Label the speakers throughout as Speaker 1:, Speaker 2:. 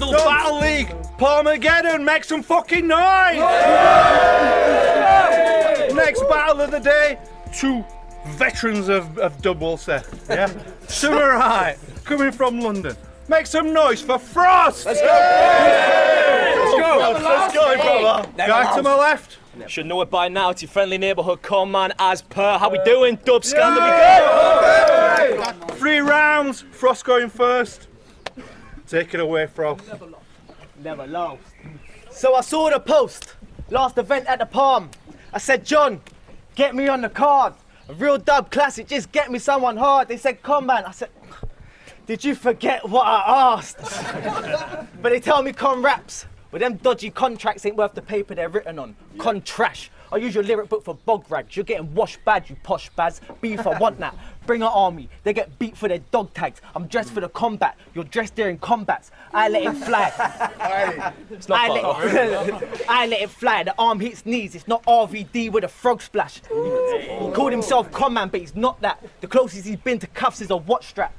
Speaker 1: DubScandal Battle League. PALMAGEDDON, make some fucking noise! Next battle of the day, two veterans of Dub Ulster. Yeah? Samurai, coming from London. Make some noise for Frost!
Speaker 2: Let's go!
Speaker 1: Let's go, brother. Guy to my left.
Speaker 3: Should know it by now. It's your friendly neighbourhood Conman as per. How we doing? DubScandal, we good?
Speaker 1: 3 rounds. Frost going first. Take it away, Fro.
Speaker 2: Never lost. So I saw the post. Last event at the Palm. I said, John, get me on the card. A real dub classic, just get me someone hard. They said, Conman. I said, did you forget what I asked? But they tell me con raps. Well, them dodgy contracts ain't worth the paper they're written on. Con trash. I use your lyric book for bog rags. You're getting washed bad, you posh baz. Beef, I want that. Bring an army. They get beat for their dog tags. I'm dressed for the combat. You're dressed during combats. I let it fly.
Speaker 3: It's not
Speaker 2: I let it fly. The arm hits knees. It's not RVD with a frog splash. He called himself Conman, but he's not that. The closest he's been to cuffs is a watch strap.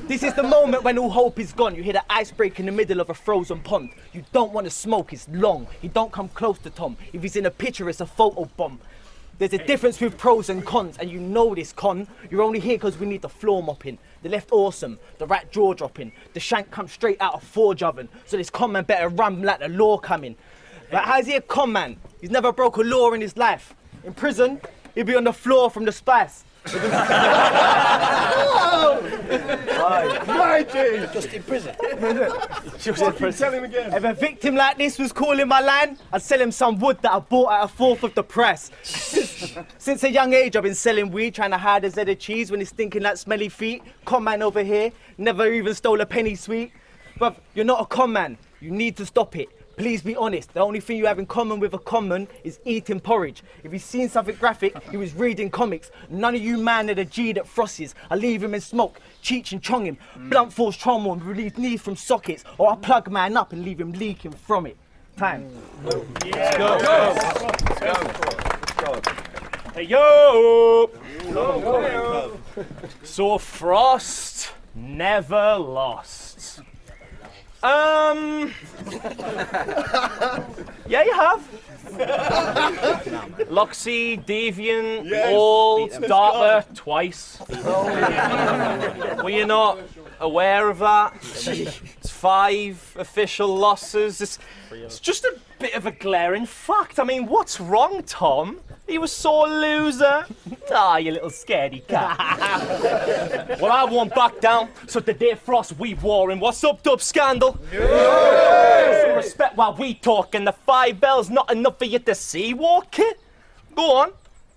Speaker 2: This is the moment when all hope is gone. You hear the ice break in the middle of a frozen pond. You don't want to smoke, it's long. He don't come close to Tom. If he's in a picture, it's a photo bomb. There's a difference with pros and cons, and you know this, Con. You're only here because we need the floor mopping. The left awesome, the right jaw dropping. The shank comes straight out of forge oven. So this Conman better run like the law coming. But how's he a Conman? He's never broke a law in his life. In prison, he'd be on the floor from the spice.
Speaker 4: Just in prison.
Speaker 1: Tell him again.
Speaker 2: If a victim like this was calling my line, I'd sell him some wood that I bought at a fourth of the price. Since a young age, I've been selling weed, trying to hide a Z of cheese when it's stinking like smelly feet. Conman over here, never even stole a penny sweet. But you're not a conman, you need to stop it. Please be honest, the only thing you have in common with a conman is eating porridge. If he's seen something graphic, he was reading comics. None of you man are the G that Frost is. I leave him in smoke, cheech and chong him. Blunt force trauma and release knees from sockets. Or I plug man up and leave him leaking from it. Time.
Speaker 3: Let's go. Hey, yo! So Frost never lost. Yeah, you have. Luxy, Deviant, Old, Darker, twice. Were you not aware of that? It's 5 official losses. It's just a bit of a glaring fact. I mean, what's wrong, Tom? He was sore loser. Ah, you little scaredy cat. Well, I won't back down, so today, Frost, we warring. What's up, DubScandal? Some respect while we talking. The 5 bells not enough for you to see walking? Go on,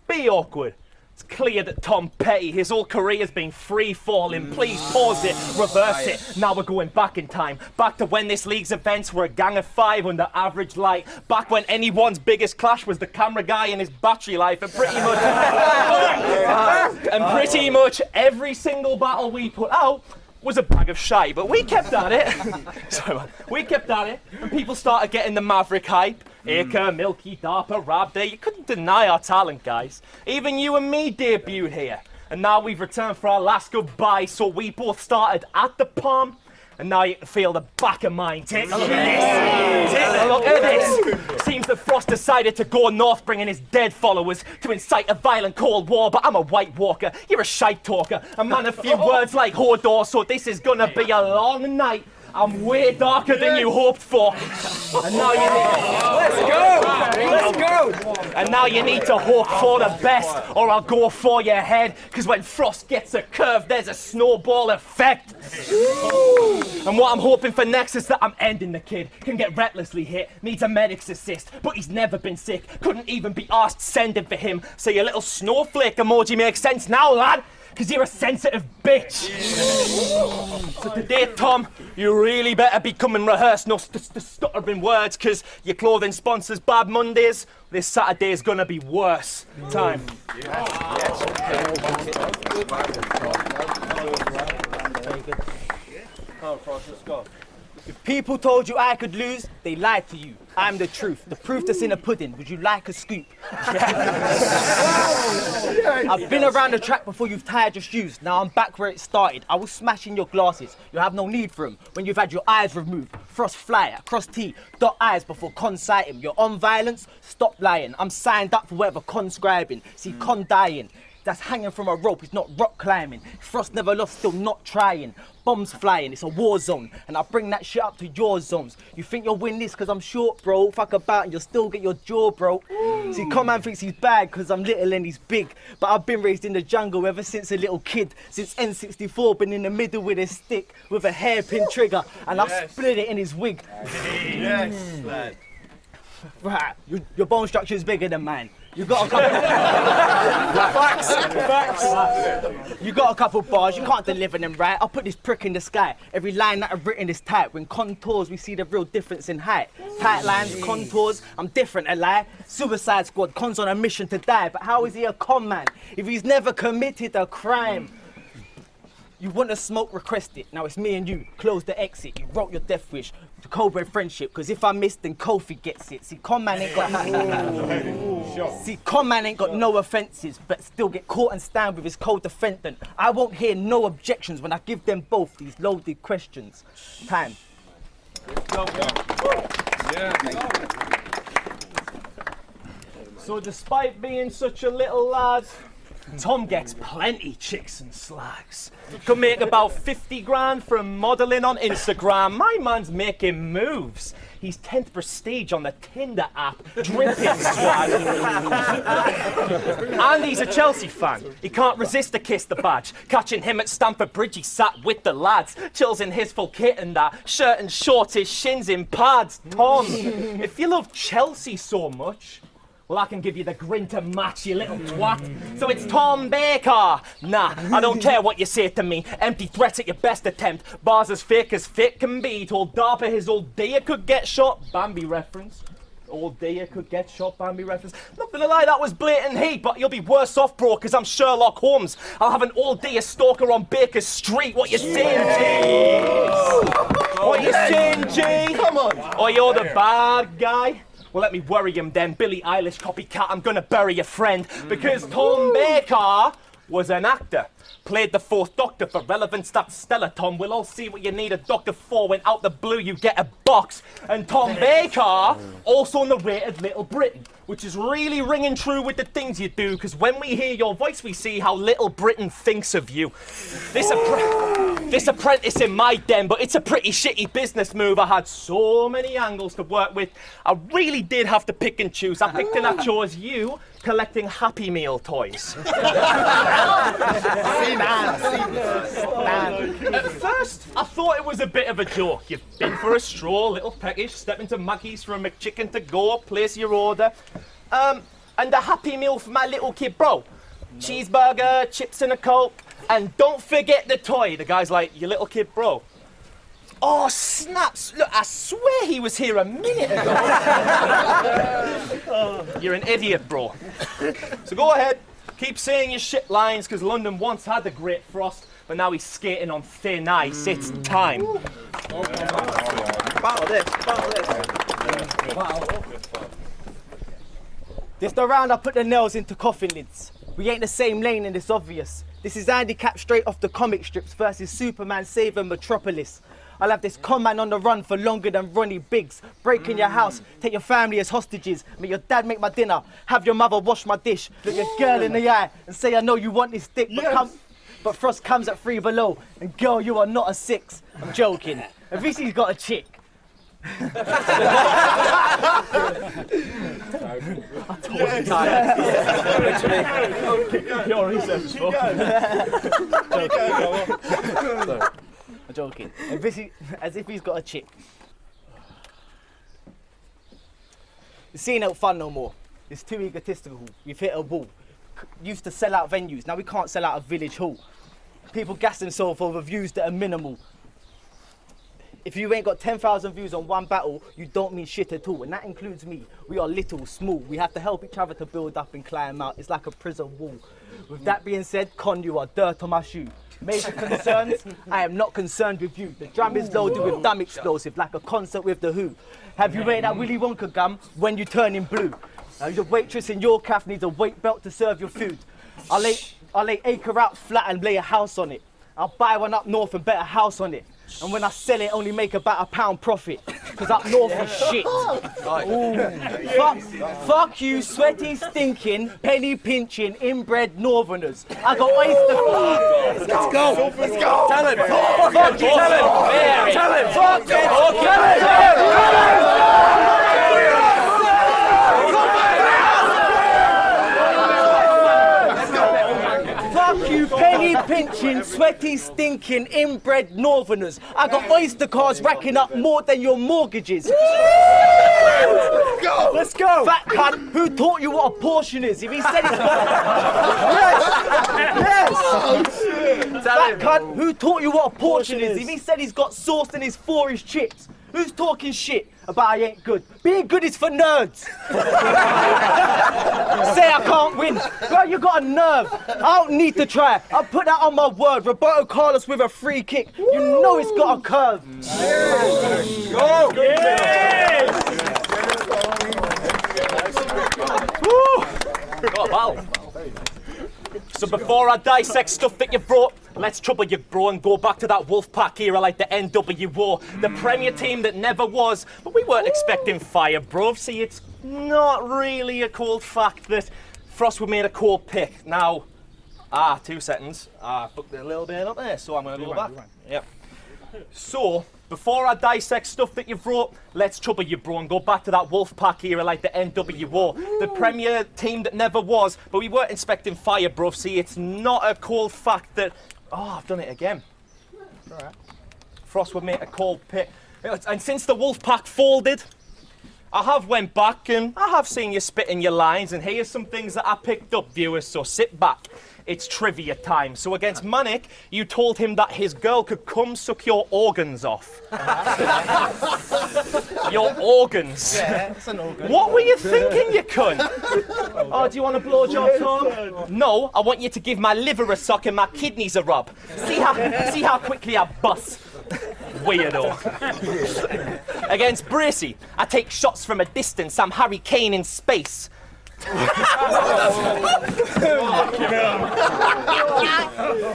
Speaker 3: be awkward. It's clear that Tom Petty, his whole career has been free-falling. Please pause it, reverse it. Now we're going back in time. Back to when this league's events were a gang of 5 under average light. Back when anyone's biggest clash was the camera guy and his battery life. And pretty much every single battle we put out was a bag of shite. But we kept at it. We kept at it. And people started getting the Maverick hype. Acre, Milky, Darper, Rab Day. You couldn't deny our talent, guys. Even you and me debuted here. And now we've returned for our last goodbye. So we both started at the Palm. And now you can feel the back of mine. Take a look at this. Take a look at this. Seems that Frost decided to go north, bringing his dead followers to incite a violent cold war. But I'm a White Walker. You're a shite talker. A man of few words like Hodor. So this is gonna be a long night. I'm way darker than you hoped for. And now you Let's go! And now you need to hope for the best, or I'll go for your head. Because when Frost gets a curve, there's a snowball effect. And what I'm hoping for next is that I'm ending the kid. Can get recklessly hit, needs a medic's assist, but he's never been sick. Couldn't even be asked sending for him. So your little snowflake emoji makes sense now, lad. Because you're a sensitive bitch. So today, Tom, you really better be coming rehearsed, no stuttering words, because your clothing sponsors Bad Mondays. This Saturday is gonna be worse. Time.
Speaker 1: Come on, Frost, let's go.
Speaker 2: If people told you I could lose, they lied to you. I'm the truth. The proof that's in a pudding. Would you like a scoop? I've been around the track before you've tired your shoes. Now I'm back where it started. I will smash in your glasses. You'll have no need for them when you've had your eyes removed. Frost fly, across T, dot eyes before con sight him. You're on violence, stop lying. I'm signed up for whatever conscribing. See, con dying. That's hanging from a rope, it's not rock climbing. Frost never lost, still not trying. Bombs flying, it's a war zone. And I bring that shit up to your zones. You think you'll win this cause I'm short, bro? Fuck about and you'll still get your jaw broke. See, Conman thinks he's bad cause I'm little and he's big. But I've been raised in the jungle ever since a little kid. Since N64, been in the middle with a stick with a hairpin trigger. And I've split it in his wig.
Speaker 1: Yes, lad.
Speaker 2: Right, your bone structure is bigger than mine. You got a couple. Facts. You got a couple bars. You can't deliver them right. I'll put this prick in the sky. Every line that I've written is tight. When contours, we see the real difference in height. Tight lines, contours. I'm different, a lie. Suicide Squad. Con's on a mission to die. But how is he a con man if he's never committed a crime? You want to smoke, request it. Now it's me and you. Close the exit. You wrote your death wish. To code-red friendship. Cause if I miss, then Kofi gets it. See, Conman ain't got Conman ain't got no offences, but still get caught and stand with his co-defendant. I won't hear no objections when I give them both these loaded questions. Time.
Speaker 3: So despite being such a little lad, Tom gets plenty chicks and slags. Could make about 50 grand from modelling on Instagram. My man's making moves. He's 10th prestige on the Tinder app, dripping swag. And he's a Chelsea fan. He can't resist to kiss the badge. Catching him at Stamford Bridge, he sat with the lads. Chills in his full kit and that shirt and shorts, his shins in pads. Tom, if you love Chelsea so much, well, I can give you the grin to match, you little twat. So it's Tom Baker. Nah, I don't care what you say to me. Empty threats at your best attempt. Bars as fake as fit can be. Told Darper his old day could get shot. Bambi reference. Old day could get shot, Bambi reference. Not gonna lie, that was blatant hate, but you'll be worse off, bro, because I'm Sherlock Holmes. I'll have an all-day stalker on Baker Street. What you saying, G? What you saying, G? Come on. Oh, you're the bad guy? Well, let me worry him then. Billie Eilish copycat, I'm gonna bury your friend. Because Tom Baker was an actor. Played the fourth Doctor for relevance, that's stellar, Tom. We'll all see what you need a doctor for when out the blue you get a box. And Tom Baker also narrated Little Britain, which is really ringing true with the things you do, because when we hear your voice, we see how Little Britain thinks of you. This apprentice in my den, but it's a pretty shitty business move. I had so many angles to work with. I really did have to pick and choose. I picked and I chose you, collecting Happy Meal toys. At first, I thought it was a bit of a joke. You've been for a stroll, little peckish, step into Mackey's for a McChicken to go, place your order. And a Happy Meal for my little kid, bro. Cheeseburger, chips and a Coke, and don't forget the toy. The guy's like, your little kid, bro. Oh, snaps! Look, I swear he was here a minute ago. You're an idiot, bro. So go ahead, keep saying your shit lines, because London once had the Great Frost, but now he's skating on thin ice. It's time.
Speaker 2: This the round I put the nails into coffin lids. We ain't the same lane and it's obvious. This is handicap straight off the comic strips versus Superman saving Metropolis. I'll have this con man on the run for longer than Ronnie Biggs. Break in your house, take your family as hostages. Make your dad make my dinner, have your mother wash my dish. Look your girl in the eye and say I know you want this dick, but Frost comes at 3 below. And girl, you are not a 6. I'm joking. At least he's got a chick.
Speaker 3: Your research.
Speaker 2: I'm joking. As if he's got a chick. The scene ain't fun no more. It's too egotistical. We've hit a wall. Used to sell out venues. Now we can't sell out a village hall. People gas themselves over views that are minimal. If you ain't got 10,000 views on one battle, you don't mean shit at all. And that includes me. We are little, small. We have to help each other to build up and climb out. It's like a prison wall. With that being said, Con, you are dirt on my shoe. Major concerns, I am not concerned with you. The drum is loaded with dumb explosive, like a concert with The Who. Have you made that Willy Wonka gum when you turn in blue? Your waitress in your cafe needs a weight belt to serve your food. I'll lay acre out flat and lay a house on it. I'll buy one up north and bet a house on it. And when I sell it, only make about £1 profit. Cause up north is shit. Fuck you, sweaty, stinking, penny pinching, inbred northerners. I got oyster.
Speaker 4: Let's go. Let's go.
Speaker 3: Tell him.
Speaker 2: Fuck you.
Speaker 3: Tell him.
Speaker 2: Tell him. Fuck you. Fuck you, penny pinching, sweaty, stinking, inbred northerners. I got oyster cards racking up more than your mortgages.
Speaker 4: Let's go. Let's go.
Speaker 2: Fat cunt, who taught you what a portion is? If he said it's got... Yes. Fat cunt, who taught you what a portion is? If he said he's got sauce in his for his chips. Who's talking shit about I ain't good? Being good is for nerds. Say I can't win. Girl, you got a nerve. I don't need to try. I'll put that on my word. Roberto Carlos with a free kick. You know it's got a curve.
Speaker 4: Go.
Speaker 3: Got a battle. So before I dissect stuff that you brought, let's trouble you, bro, and go back to that Wolfpack era like the NWO, the premier team that never was. But we weren't expecting fire, bro. See, it's not really a cold fact that Frost would made a cold pick. Now, 2 seconds. I fucked it a little bit up there, so I'm gonna go back. Yep. So, before I dissect stuff that you've wrote, let's trouble you, bro, and go back to that Wolfpack era like the NWO, the premier team that never was, but we weren't expecting fire, bro. See, it's not a cold fact that... Oh, I've done it again. Right. Frost would make a cold pick. And since the Wolfpack folded, I have went back and I have seen you spit in your lines, and here's some things that I picked up, viewers, so sit back. It's trivia time. So against Manic, you told him that his girl could come suck your organs off. Your organs.
Speaker 2: Yeah, it's an organ.
Speaker 3: What were you thinking, you cunt?
Speaker 2: Oh, do you want a blowjob, Tom?
Speaker 3: No, I want you to give my liver a suck and my kidneys a rub. See how quickly I bust. Weirdo. Against Preece, I take shots from a distance. I'm Harry Kane in space.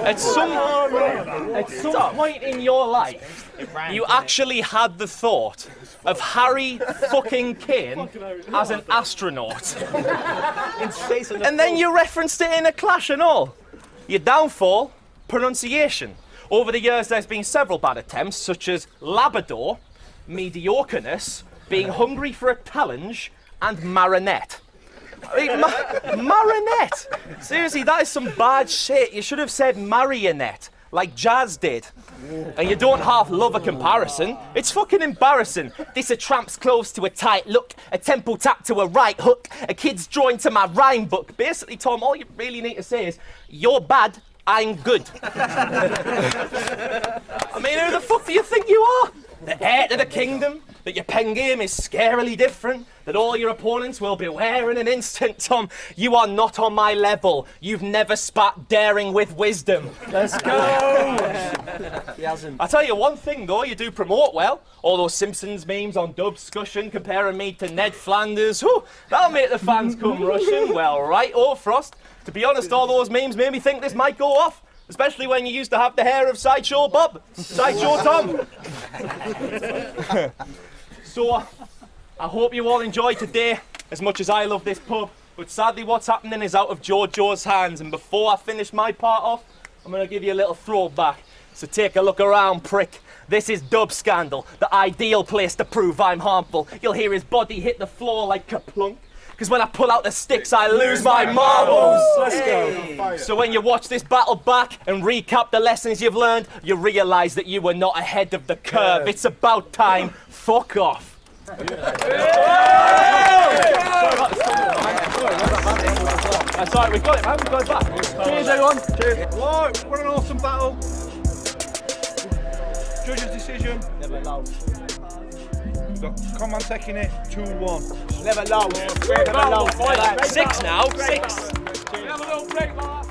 Speaker 3: At some point in your life, you actually had the thought of Harry fucking Kane as an astronaut.
Speaker 2: In space on the
Speaker 3: And then you referenced it in a clash and all. Your downfall, pronunciation. Over the years, there's been several bad attempts, such as Labrador, mediocreness, being hungry for a challenge, and Marinette. I mean, Marinette! Seriously, that is some bad shit. You should have said marionette, like Jazz did. And you don't half love a comparison. It's fucking embarrassing. This a tramp's close to a tight look, a tempo tap to a right hook, a kid's drawing to my rhyme book. Basically, Tom, all you really need to say is, you're bad, I'm good. I mean, who the fuck do you think you are? The heir to the kingdom? That your pen game is scarily different? That all your opponents will beware in an instant? Tom, you are not on my level. You've never spat daring with wisdom.
Speaker 2: Let's go.
Speaker 3: I tell you one thing though, you do promote well. All those Simpsons memes on DubScandal comparing me to Ned Flanders. Whew, that'll make the fans come rushing. Well, right, Frost. To be honest, all those memes made me think this might go off. Especially when you used to have the hair of Sideshow Bob. Sideshow Tom. So, I hope you all enjoyed today as much as I love this pub. But sadly, what's happening is out of Jojo's hands. And before I finish my part off, I'm going to give you a little throwback. So take a look around, prick. This is DubScandal, the ideal place to prove I'm harmful. You'll hear his body hit the floor like kaplunk. Because when I pull out the sticks, I lose my marbles.
Speaker 4: Let's go.
Speaker 3: So when you watch this battle back and recap the lessons you've learned, you realise that you were not ahead of the curve. It's about time. Fuck off. That's alright, we've got it, man. We've got it back. Cheers, everyone. Cheers.
Speaker 1: Whoa, what an awesome battle. Judge's decision.
Speaker 2: Never low.
Speaker 1: We've got Conman taking it 2-1.
Speaker 2: Never low. Never low.
Speaker 3: 6 now. 6.
Speaker 4: Have a little break, Mark.